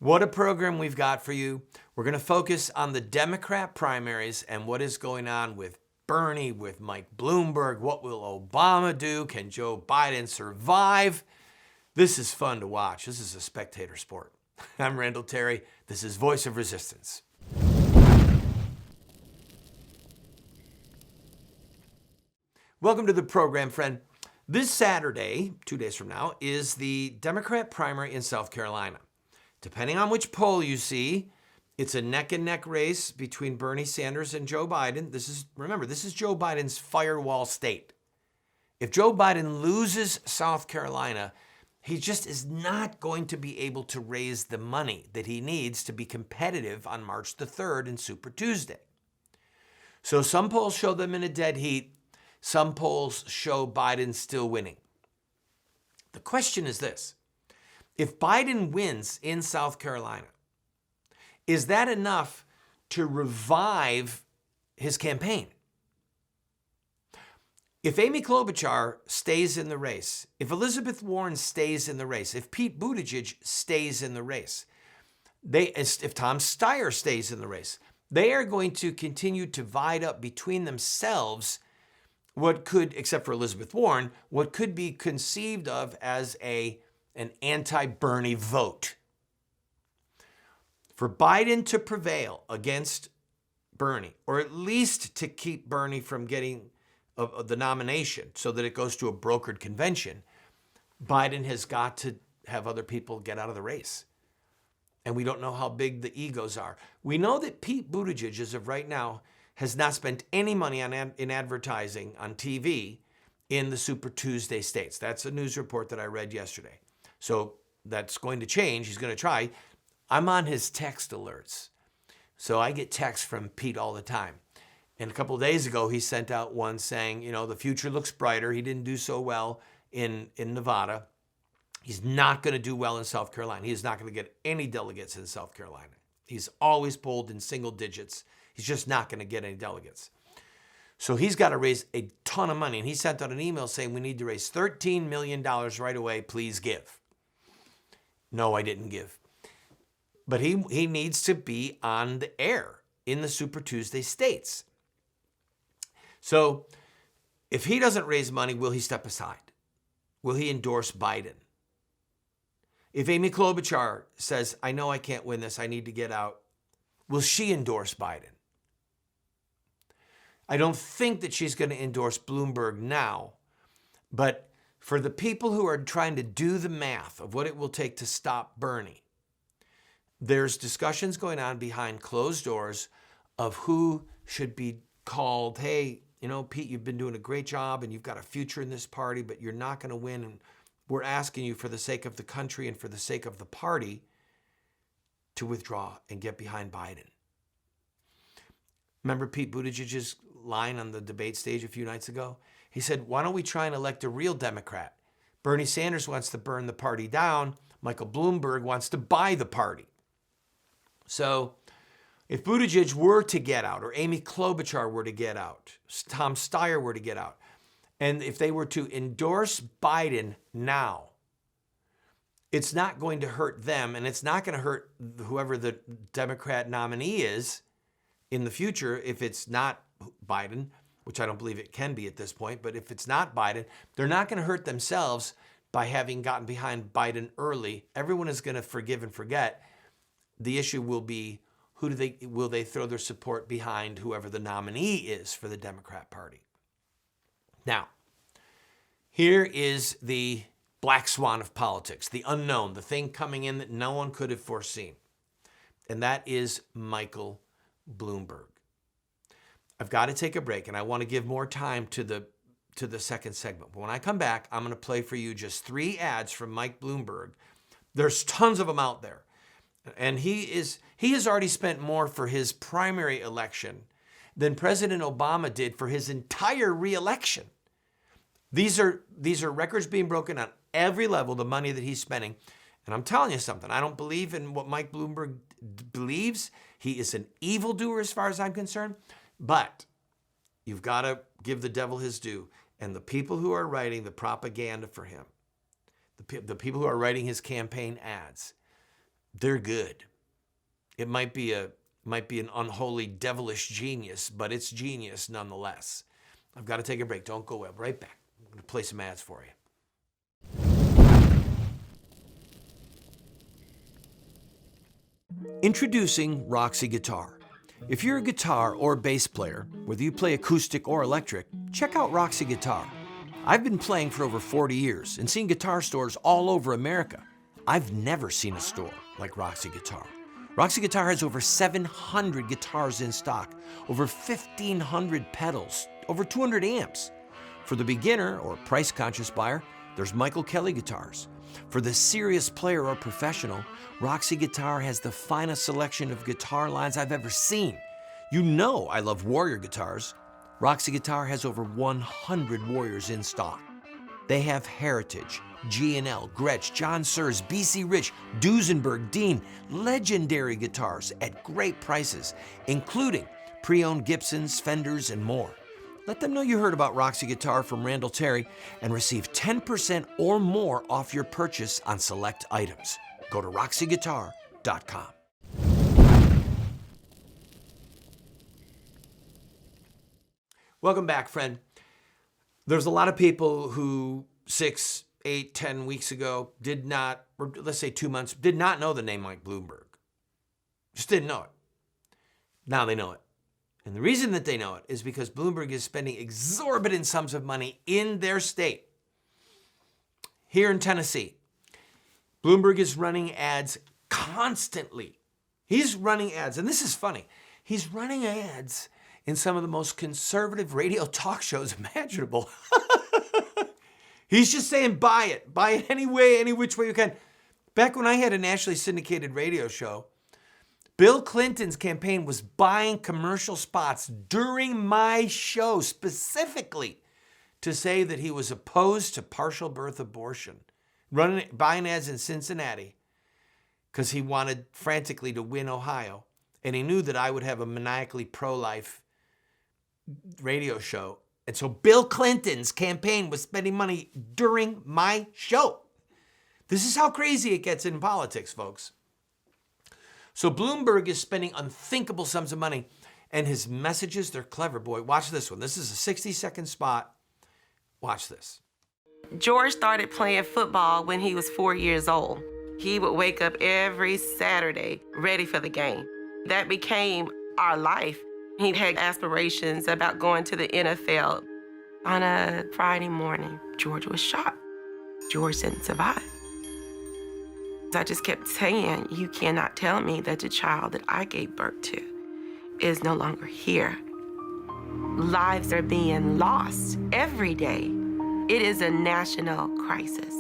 What a program we've got for you. We're going to focus on the Democrat primaries and what is going on with Bernie, with Mike Bloomberg. What will Obama do? Can Joe Biden survive? This is fun to watch. This is a spectator sport. I'm Randall Terry. This is Voice of Resistance. Welcome to the program, friend. This Saturday, 2 days from now, is the Democrat primary in South Carolina. Depending on which poll you see, it's a neck-and-neck race between Bernie Sanders and Joe Biden. Remember, this is Joe Biden's firewall state. If Joe Biden loses South Carolina, he just is not going to be able to raise the money that he needs to be competitive on March the 3rd and Super Tuesday. So some polls show them in a dead heat. Some polls show Biden still winning. The question is this. If Biden wins in South Carolina, is that enough to revive his campaign? If Amy Klobuchar stays in the race, if Elizabeth Warren stays in the race, if Pete Buttigieg stays in the race, if Tom Steyer stays in the race, they are going to continue to divide up between themselves what could, except for Elizabeth Warren, what could be conceived of as an anti-Bernie vote. For Biden to prevail against Bernie, or at least to keep Bernie from getting the nomination so that it goes to a brokered convention, Biden has got to have other people get out of the race. And we don't know how big the egos are. We know that Pete Buttigieg, as of right now, has not spent any money in advertising on TV in the Super Tuesday states. That's a news report that I read yesterday. So that's going to change. He's going to try. I'm on his text alerts. So I get texts from Pete all the time. And a couple of days ago, he sent out one saying, the future looks brighter. He didn't do so well in Nevada. He's not going to do well in South Carolina. He is not going to get any delegates in South Carolina. He's always polled in single digits. He's just not going to get any delegates. So he's got to raise a ton of money. And he sent out an email saying, we need to raise $13 million right away. Please give. No, I didn't give. But he needs to be on the air in the Super Tuesday states. So if he doesn't raise money, will he step aside? Will he endorse Biden? If Amy Klobuchar says, I know I can't win this, I need to get out, will she endorse Biden? I don't think that she's going to endorse Bloomberg now, but for the people who are trying to do the math of what it will take to stop Bernie, there's discussions going on behind closed doors of who should be called, hey, Pete, you've been doing a great job and you've got a future in this party, but you're not going to win. And we're asking you for the sake of the country and for the sake of the party to withdraw and get behind Biden. Remember Pete Buttigieg's line on the debate stage a few nights ago? He said, why don't we try and elect a real Democrat? Bernie Sanders wants to burn the party down. Michael Bloomberg wants to buy the party. So if Buttigieg were to get out, or Amy Klobuchar were to get out, Tom Steyer were to get out, and if they were to endorse Biden now, it's not going to hurt them, and it's not going to hurt whoever the Democrat nominee is in the future if it's not Biden, which I don't believe it can be at this point, but if it's not Biden, they're not going to hurt themselves by having gotten behind Biden early. Everyone is going to forgive and forget. The issue will be, will they throw their support behind whoever the nominee is for the Democrat Party? Now, here is the black swan of politics, the unknown, the thing coming in that no one could have foreseen. And that is Michael Bloomberg. I've got to take a break, and I want to give more time to the second segment. But when I come back, I'm going to play for you just 3 ads from Mike Bloomberg. There's tons of them out there. And he has already spent more for his primary election than President Obama did for his entire reelection. These are records being broken on every level, the money that he's spending. And I'm telling you something, I don't believe in what Mike Bloomberg believes. He is an evildoer as far as I'm concerned. But you've got to give the devil his due. And the people who are writing the propaganda for him, the people who are writing his campaign ads, They're good. It might be an unholy, devilish genius, but it's genius nonetheless. I've got to take a break. Don't go away. I'll be right back. I'm going to play some ads for you. Introducing Roxy Guitar. If you're a guitar or bass player, whether you play acoustic or electric, check out Roxy Guitar. I've been playing for over 40 years and seen guitar stores all over America. I've never seen a store like Roxy Guitar. Roxy Guitar has over 700 guitars in stock, over 1,500 pedals, over 200 amps. For the beginner or price-conscious buyer, there's Michael Kelly guitars. For the serious player or professional, Roxy Guitar has the finest selection of guitar lines I've ever seen. You know I love Warrior guitars. Roxy Guitar has over 100 Warriors in stock. They have Heritage, G&L, Gretsch, John Sears, BC Rich, Duesenberg, Dean, legendary guitars at great prices, including pre-owned Gibsons, Fenders, and more. Let them know you heard about Roxy Guitar from Randall Terry and receive 10% or more off your purchase on select items. Go to roxyguitar.com. Welcome back, friend. There's a lot of people who 6, 8, 10 weeks ago did not, or let's say 2 months, did not know the name Mike Bloomberg. Just didn't know it. Now they know it. And the reason that they know it is because Bloomberg is spending exorbitant sums of money in their state. Here in Tennessee, Bloomberg is running ads constantly. He's running ads, and this is funny. He's running ads in some of the most conservative radio talk shows imaginable. He's just saying, buy it any way, any which way you can. Back when I had a nationally syndicated radio show, Bill Clinton's campaign was buying commercial spots during my show specifically to say that he was opposed to partial birth abortion, buying ads in Cincinnati because he wanted frantically to win Ohio. And he knew that I would have a maniacally pro-life radio show. And so Bill Clinton's campaign was spending money during my show. This is how crazy it gets in politics, folks. So Bloomberg is spending unthinkable sums of money, and his messages, they're clever, boy. Watch this one. This is a 60-second spot. Watch this. George started playing football when he was 4 years old. He would wake up every Saturday ready for the game. That became our life. He had aspirations about going to the NFL. On a Friday morning, George was shot. George didn't survive. I just kept saying, you cannot tell me that the child that I gave birth to is no longer here. Lives are being lost every day. It is a national crisis.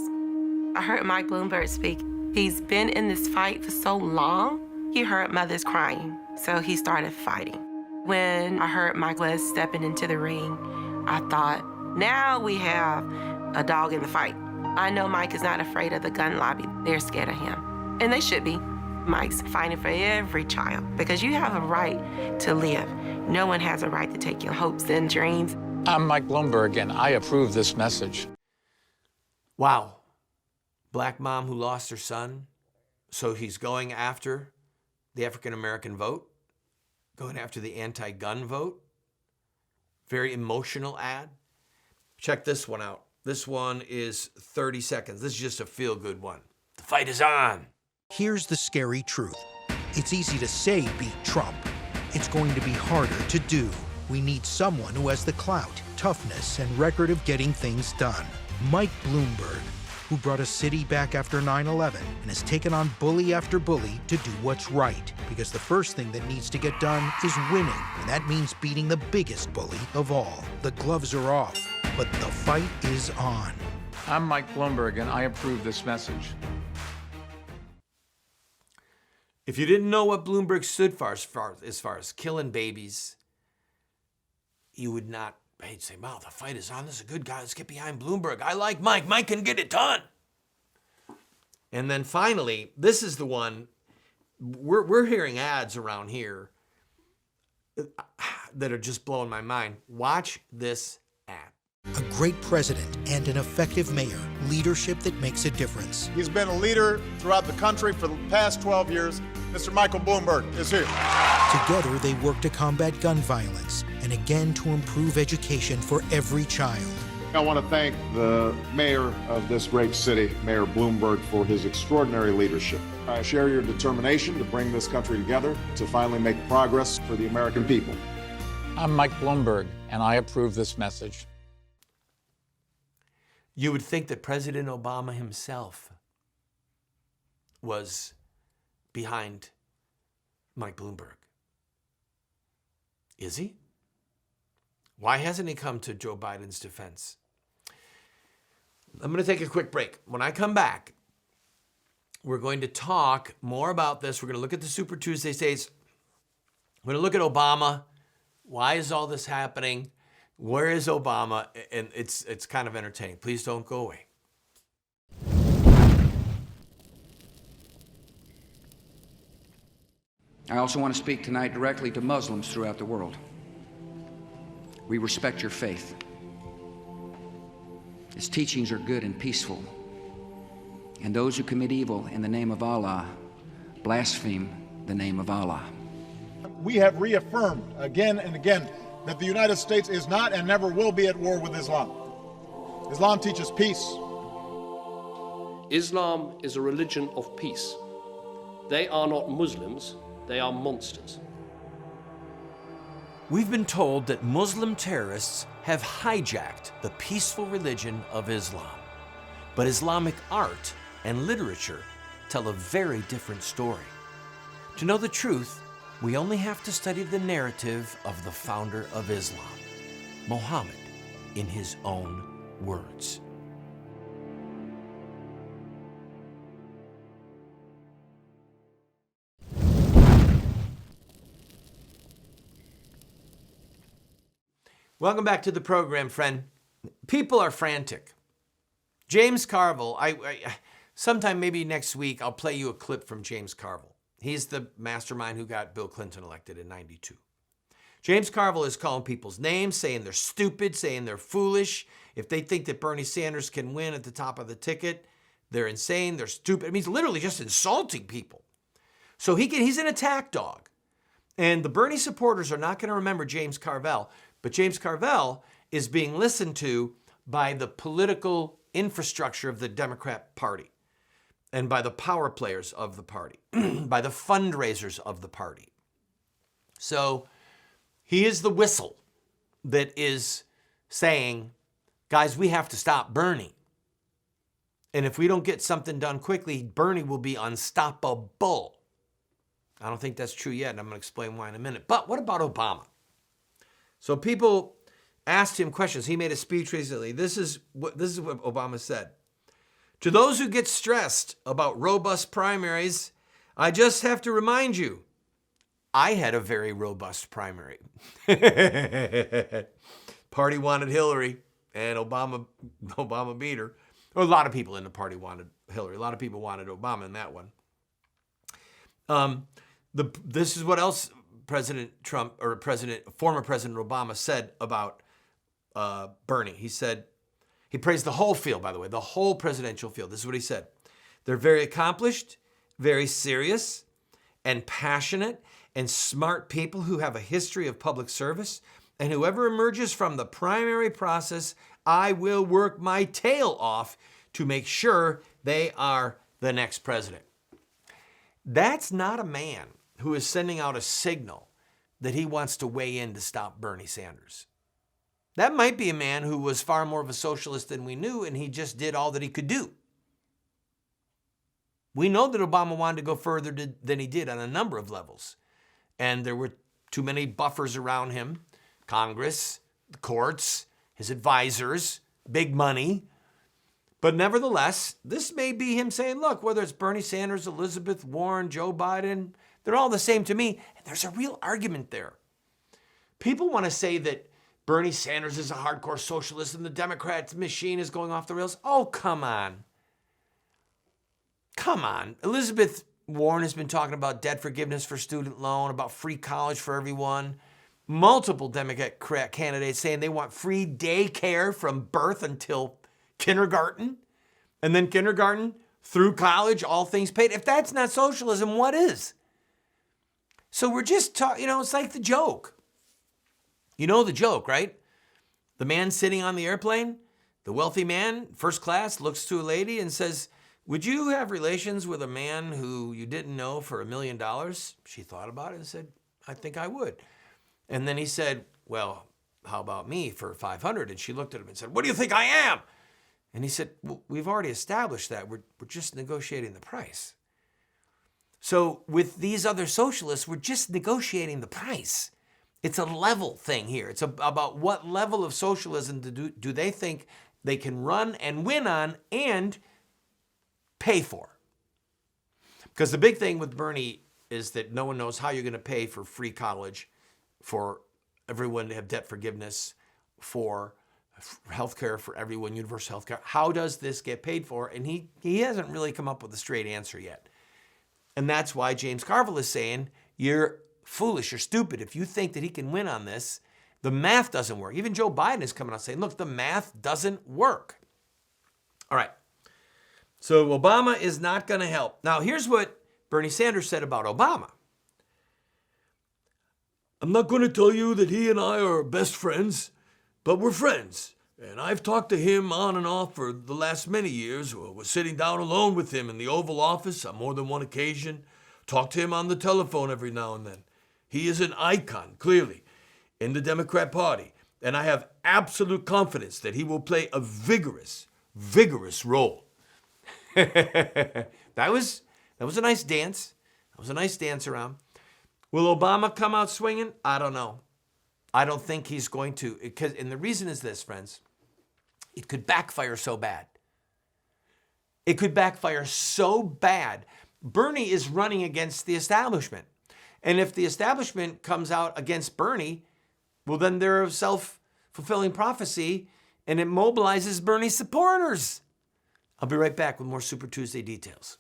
I heard Mike Bloomberg speak. He's been in this fight for so long, he heard mothers crying, so he started fighting. When I heard Mike was stepping into the ring, I thought, now we have a dog in the fight. I know Mike is not afraid of the gun lobby. They're scared of him. And they should be. Mike's fighting for every child because you have a right to live. No one has a right to take your hopes and dreams. I'm Mike Bloomberg, and I approve this message. Wow. Black mom who lost her son. So he's going after the African-American vote, going after the anti-gun vote. Very emotional ad. Check this one out. This one is 30 seconds. This is just a feel-good one. The fight is on. Here's the scary truth. It's easy to say beat Trump. It's going to be harder to do. We need someone who has the clout, toughness, and record of getting things done. Mike Bloomberg, who brought a city back after 9/11 and has taken on bully after bully to do what's right. Because the first thing that needs to get done is winning, and that means beating the biggest bully of all. The gloves are off, but the fight is on. I'm Mike Bloomberg, and I approve this message. If you didn't know what Bloomberg stood for as far as killing babies, you would not, you'd say, wow, the fight is on. This is a good guy. Let's get behind Bloomberg. I like Mike. Mike can get it done. And then finally, this is the one, we're hearing ads around here that are just blowing my mind. Watch this ad. A great president and an effective mayor. Leadership that makes a difference. He's been a leader throughout the country for the past 12 years. Mr. Michael Bloomberg is here. Together, they work to combat gun violence and again to improve education for every child. I want to thank the mayor of this great city, Mayor Bloomberg, for his extraordinary leadership. I share your determination to bring this country together to finally make progress for the American people. I'm Mike Bloomberg, and I approve this message. You would think that President Obama himself was behind Mike Bloomberg. Is he? Why hasn't he come to Joe Biden's defense? I'm going to take a quick break. When I come back, we're going to talk more about this. We're going to look at the Super Tuesday states. We're going to look at Obama. Why is all this happening? Where is Obama? And it's kind of entertaining. Please don't go away. I also want to speak tonight directly to Muslims throughout the world. We respect your faith. Its teachings are good and peaceful. And those who commit evil in the name of Allah blaspheme the name of Allah. We have reaffirmed again and again that the United States is not and never will be at war with Islam. Islam teaches peace. Islam is a religion of peace. They are not Muslims, they are monsters. We've been told that Muslim terrorists have hijacked the peaceful religion of Islam. But Islamic art and literature tell a very different story. To know the truth, we only have to study the narrative of the founder of Islam, Muhammad, in his own words. Welcome back to the program, friend. People are frantic. James Carville, sometime maybe next week, I'll play you a clip from James Carville. He's the mastermind who got Bill Clinton elected in '92. James Carville is calling people's names, saying they're stupid, saying they're foolish. If they think that Bernie Sanders can win at the top of the ticket, they're insane, they're stupid. I mean, he's literally just insulting people. So he's an attack dog. And the Bernie supporters are not going to remember James Carville, but James Carville is being listened to by the political infrastructure of the Democrat Party and by the power players of the party, by the fundraisers of the party. So he is the whistle that is saying, guys, we have to stop Bernie. And if we don't get something done quickly, Bernie will be unstoppable. I don't think that's true yet, and I'm going to explain why in a minute. But what about Obama? So people asked him questions. He made a speech recently. This is what Obama said. To those who get stressed about robust primaries, I just have to remind you, I had a very robust primary. Party wanted Hillary, and Obama beat her. Or a lot of people in the party wanted Hillary. A lot of people wanted Obama in that one. This is what else President Trump or former President Obama said about Bernie. He said, he praised the whole field, by the way, the whole presidential field. This is what he said. They're very accomplished, very serious, and passionate, and smart people who have a history of public service. And whoever emerges from the primary process, I will work my tail off to make sure they are the next president. That's not a man who is sending out a signal that he wants to weigh in to stop Bernie Sanders. That might be a man who was far more of a socialist than we knew, and he just did all that he could do. We know that Obama wanted to go further than he did on a number of levels. And there were too many buffers around him. Congress, the courts, his advisors, big money. But nevertheless, this may be him saying, look, whether it's Bernie Sanders, Elizabeth Warren, Joe Biden, they're all the same to me. And there's a real argument there. People want to say that Bernie Sanders is a hardcore socialist and the Democrats' machine is going off the rails. Oh, come on. Come on. Elizabeth Warren has been talking about debt forgiveness for student loan, about free college for everyone. multiple Democrat candidates saying they want free daycare from birth until kindergarten, and then kindergarten through college, all things paid. If that's not socialism, what is? So we're just talking, it's like the joke. You know the joke, right? The man sitting on the airplane, the wealthy man, first class, looks to a lady and says, "Would you have relations with a man who you didn't know for $1 million?" She thought about it and said, "I think I would." And then he said, "Well, how about me for 500?" And she looked at him and said, "What do you think I am?" And he said, "Well, we've already established that. We're just negotiating the price." So with these other socialists, we're just negotiating the price. It's a level thing here. It's about what level of socialism do they think they can run and win on and pay for. Because the big thing with Bernie is that no one knows how you're going to pay for free college, for everyone to have debt forgiveness, for healthcare for everyone, universal healthcare. How does this get paid for? And he hasn't really come up with a straight answer yet. And that's why James Carville is saying, you're foolish, you're stupid. If you think that he can win on this, the math doesn't work. Even Joe Biden is coming out saying, look, the math doesn't work. All right. So Obama is not going to help. Now, here's what Bernie Sanders said about Obama. "I'm not going to tell you that he and I are best friends, but we're friends. And I've talked to him on and off for the last many years. Was sitting down alone with him in the Oval Office on more than one occasion. Talked to him on the telephone every now and then. He is an icon, clearly, in the Democrat Party. And I have absolute confidence that he will play a vigorous role." That was a nice dance. That was a nice dance around. Will Obama come out swinging? I don't know. I don't think he's going to. And the reason is this, friends. It could backfire so bad. It could backfire so bad. Bernie is running against the establishment. And if the establishment comes out against Bernie, well, then they're a self-fulfilling prophecy, and it mobilizes Bernie's supporters. I'll be right back with more Super Tuesday details.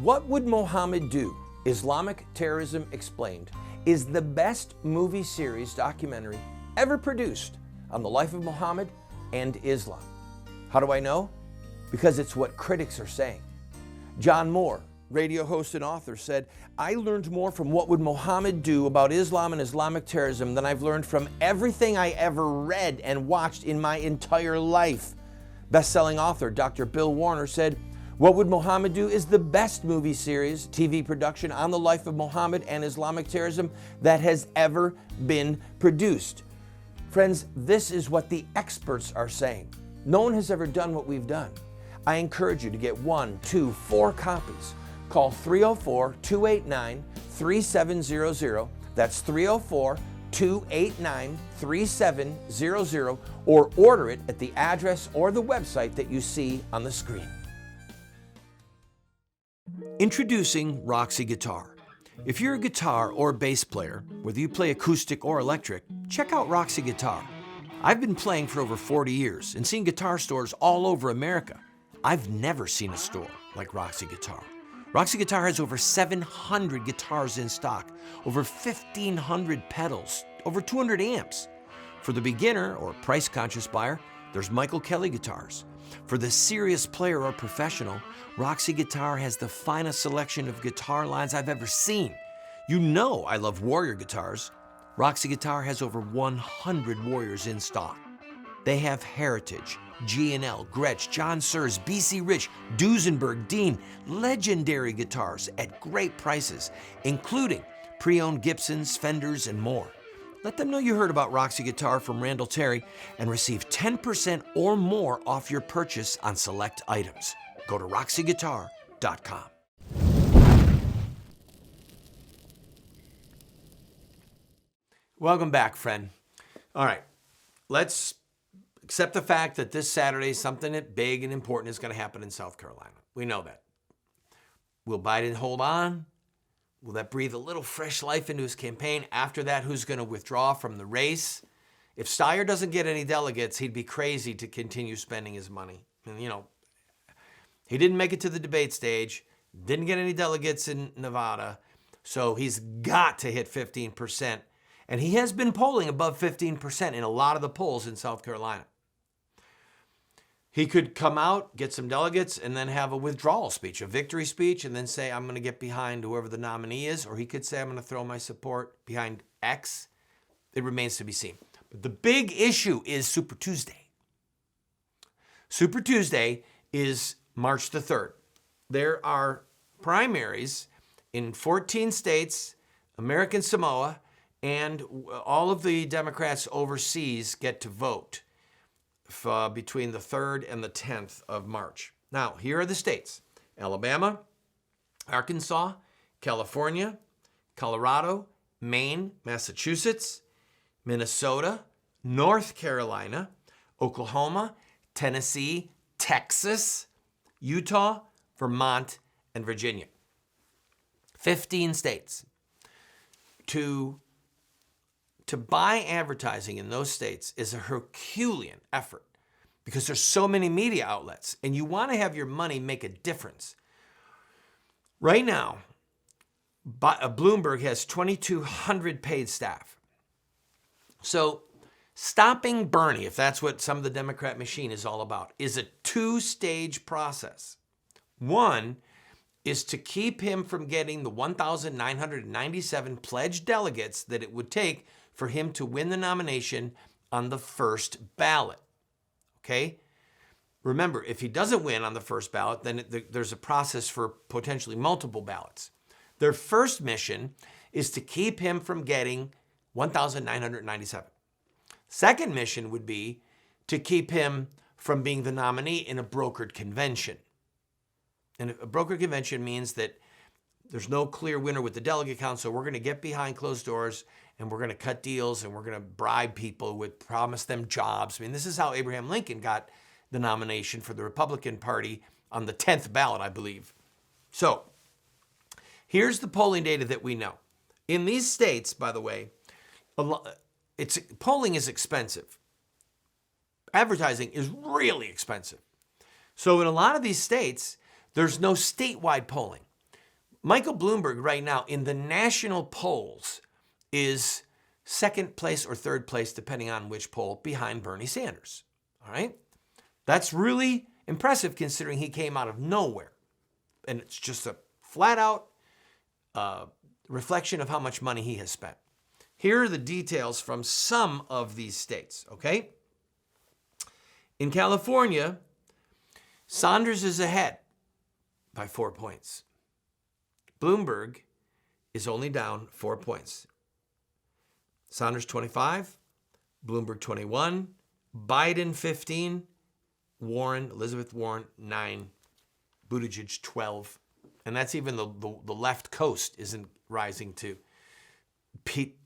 What Would Mohammed Do? Islamic Terrorism Explained is the best movie series documentary ever produced on the life of Muhammad and Islam. How do I know? Because it's what critics are saying. John Moore, radio host and author, said, "I learned more from What Would Mohammed Do about Islam and Islamic terrorism than I've learned from everything I ever read and watched in my entire life." Best-selling author Dr. Bill Warner said, "What Would Mohammed Do is the best movie series, TV production on the life of Muhammad and Islamic terrorism that has ever been produced." Friends, this is what the experts are saying. No one has ever done what we've done. I encourage you to get 1, 2, 4 copies. Call 304-289-3700. That's 304-289-3700, or order it at the address or the website that you see on the screen. Introducing Roxy Guitar. If you're a guitar or bass player, whether you play acoustic or electric, check out Roxy Guitar. I've been playing for over 40 years and seen guitar stores all over America. I've never seen a store like Roxy Guitar. Roxy Guitar has over 700 guitars in stock, over 1,500 pedals, over 200 amps. For the beginner or price-conscious buyer, there's Michael Kelly guitars. For the serious player or professional, Roxy Guitar has the finest selection of guitar lines I've ever seen. You know I love Warrior guitars. Roxy Guitar has over 100 Warriors in stock. They have Heritage, G&L, Gretsch, John Sears, BC Rich, Duesenberg, Dean, legendary guitars at great prices, including pre-owned Gibsons, Fenders, and more. Let them know you heard about Roxy Guitar from Randall Terry and receive 10% or more off your purchase on select items. Go to roxyguitar.com. Welcome back, friend. All right, let's accept the fact that this Saturday something big and important is going to happen in South Carolina. We know that. Will Biden hold on? Will that breathe a little fresh life into his campaign? After that, who's going to withdraw from the race? If Steyer doesn't get any delegates, he'd be crazy to continue spending his money. And, he didn't make it to the debate stage. Didn't get any delegates in Nevada. So he's got to hit 15%. And he has been polling above 15% in a lot of the polls in South Carolina. He could come out, get some delegates, and then have a withdrawal speech, a victory speech, and then say, I'm going to get behind whoever the nominee is. Or he could say, I'm going to throw my support behind X. It remains to be seen. But the big issue is Super Tuesday. Super Tuesday is March the 3rd. There are primaries in 14 states, American Samoa, and all of the Democrats overseas get to vote between the 3rd and the 10th of March. Now, here are the states: Alabama, Arkansas, California, Colorado, Maine, Massachusetts, Minnesota, North Carolina, Oklahoma, Tennessee, Texas, Utah, Vermont, and Virginia. 15 states. To buy advertising in those states is a Herculean effort because there's so many media outlets and you want to have your money make a difference. Right now, Bloomberg has 2,200 paid staff. So stopping Bernie, if that's what some of the Democrat machine is all about, is a two-stage process. One is to keep him from getting the 1,997 pledged delegates that it would take for him to win the nomination on the first ballot. Okay? Remember, if he doesn't win on the first ballot, then there's a process for potentially multiple ballots. Their first mission is to keep him from getting 1,997. Second mission would be to keep him from being the nominee in a brokered convention. And a brokered convention means that there's no clear winner with the delegate count, so we're going to get behind closed doors and we're going to cut deals and we're going to bribe people with promise them jobs. I mean, this is how Abraham Lincoln got the nomination for the Republican Party on the 10th ballot, I believe. So here's the polling data that we know. In these states, by the way, polling is expensive. Advertising is really expensive. So in a lot of these states, there's no statewide polling. Michael Bloomberg right now in the national polls is second place or third place, depending on which poll, behind Bernie Sanders. All right? That's really impressive considering he came out of nowhere. And it's just a flat out reflection of how much money he has spent. Here are the details from some of these states, okay? In California, Sanders is ahead by 4 points. Bloomberg is only down 4 points. Sanders 25, Bloomberg 21, Biden 15, Elizabeth Warren 9, Buttigieg 12. And that's even the left coast isn't rising to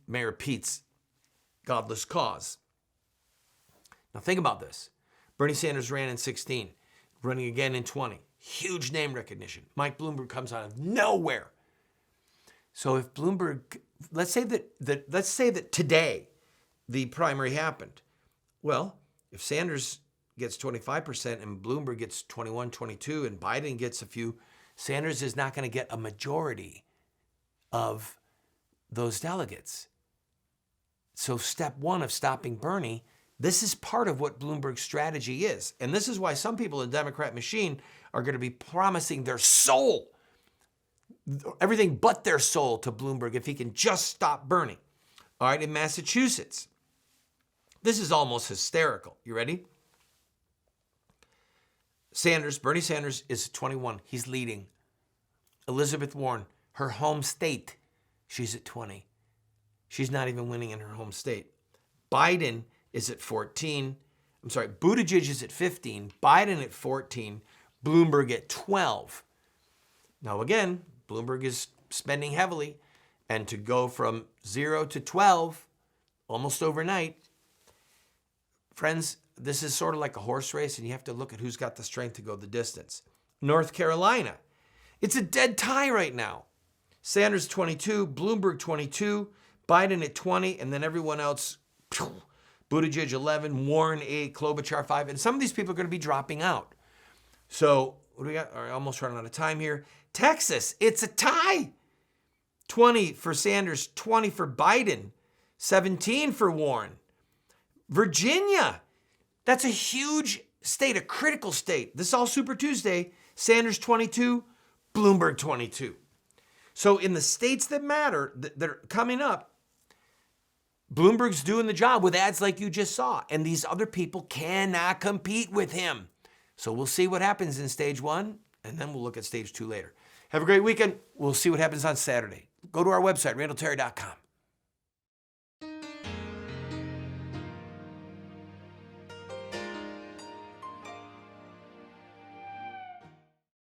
Mayor Pete's godless cause. Now think about this. Bernie Sanders ran in 16, running again in 20. Huge name recognition. Mike Bloomberg comes out of nowhere. So if Bloomberg, let's say that today the primary happened. Well, if Sanders gets 25% and Bloomberg gets 21, 22, and Biden gets a few, Sanders is not going to get a majority of those delegates. So step one of stopping Bernie, this is part of what Bloomberg's strategy is. And this is why some people in the Democrat machine are going to be promising their soul, everything but their soul to Bloomberg if he can just stop Bernie. All right, in Massachusetts, this is almost hysterical. You ready? Bernie Sanders is 21. He's leading. Elizabeth Warren, her home state, she's at 20. She's not even winning in her home state. Biden is at 14. Buttigieg is at 15. Biden at 14. Bloomberg at 12. Now again, Bloomberg is spending heavily, and to go from 0 to 12 almost overnight, friends, this is sort of like a horse race, and you have to look at who's got the strength to go the distance. North Carolina, it's a dead tie right now. Sanders 22, Bloomberg 22, Biden at 20, and then everyone else, Buttigieg 11, Warren 8, Klobuchar 5, and some of these people are going to be dropping out. So what do we got? All right, almost running out of time here. Texas, it's a tie. 20 for Sanders, 20 for Biden, 17 for Warren. Virginia, that's a huge state, a critical state. This is all Super Tuesday. Sanders 22, Bloomberg 22. So in the states that matter, that are coming up, Bloomberg's doing the job with ads like you just saw. And these other people cannot compete with him. So we'll see what happens in stage 1, and then we'll look at stage 2 later. Have a great weekend. We'll see what happens on Saturday. Go to our website, randallterry.com.